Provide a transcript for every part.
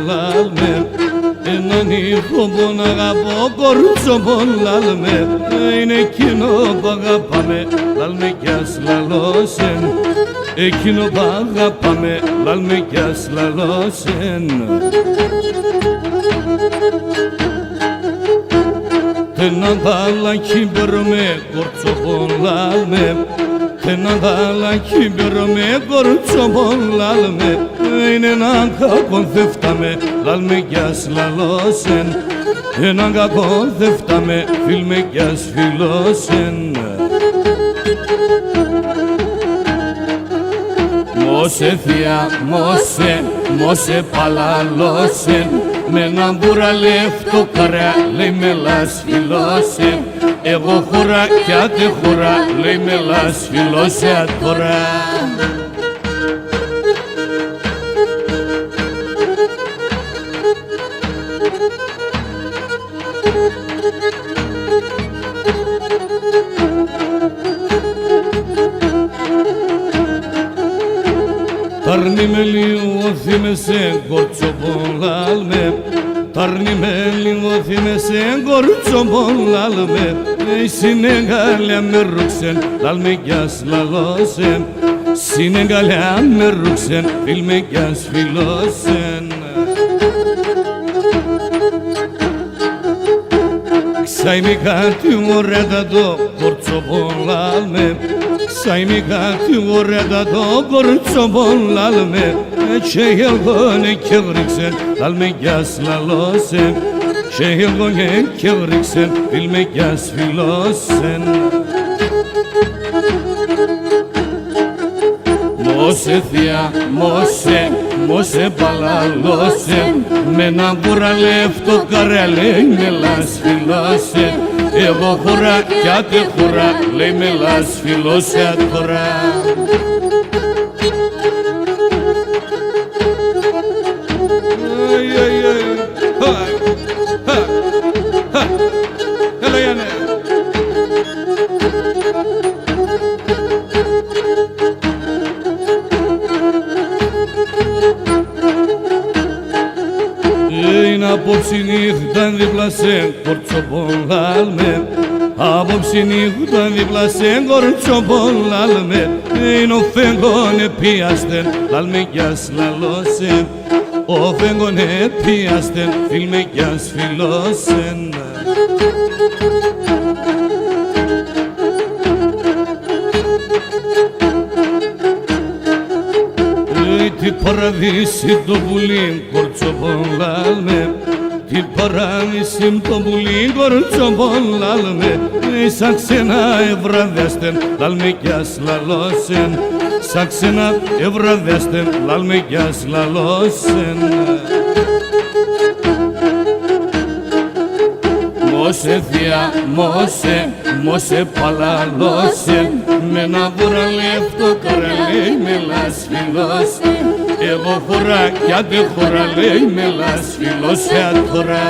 λάλμε έναν ήχο που να αγαπώ κορούτσο λάλμε είναι εκείνο που αγαπάμε λάλμε κι ας λαλώσεν εκείνο που αγαπάμε λάλμε κι ας λαλώσεν ένα δάλακι μπερμε κορτσοπον λάλμε ένα δάλακι μπερμε κορτσοπον λάλμε είναι έναν κακό δεν φτάμε λάλμε κι ας λαλώσεν έναν κακό δεν φτάμε φίλμε κι ας φιλώσεν Μόσε θεία, μόσε παλαλώσεν με έναν μπουραλεύτο καρά λέει με λασφιλώσεν εγώ χώρα κι άτε χώρα λέει με λασφιλώσεν τώρα Ταρνί με λίγο θύμεσαι κορτσοπον λάλμε Ταρνί με λίγο θύμεσαι κορτσοπον λάλμε Συνεγάλια με ρούξεν λάλμε κι ας λαλώσεν Συνεγάλια με ρούξεν φίλμε κι ας φιλώσεν Ξάιμι κάτι ωραία το κορτσοπον λάλμε Ξάιμι κάτι ωραία το κορτσοπον λάλμε Και εγώ και βρίξεν λάλμε κι ας λαλώσεν Και εγώ και βρίξεν φίλμε κι ας φιλώσεν Μόσε θεία, μόσε παλαλώσεν με έναν μπουραλεύτο καρέ λέει με λασφιλώσεν εγώ χώρα κι άτε χώρα λέει με λασφιλώσεν τώρα Έλα Γιάννε Είναι απόψη νύχτα δίπλα σε κορτσοπον λάλμε Απόψη νύχτα δίπλα σε κορτσοπον λάλμε Είναι ο φέγγον επίαστεν λάλμε κι ας λαλώσεν Ο φέγγον επίαστεν φίλμε κι ας φιλώσεν Τι παραδείσι το πουλί κορτσοπον λάλμε Τι παράδεισι το πουλί κορτσοπον λάλμε Σαν ξένα ευραδέστεν λάλμε κι ας λαλώσεν Σαν ξένα ευραδέστεν λάλμε κι ας λαλώσεν Μόσε θεία, μόσε παλαλώσεν με έναν μπουραλεύτο καρά λέει με λασφιλώσεν εγώ χώρα κι άτε χώρα λέει με λασφιλώσεν τώρα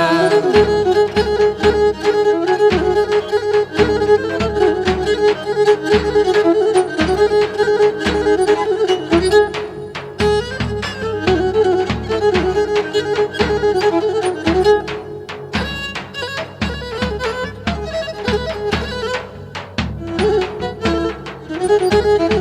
Thank you.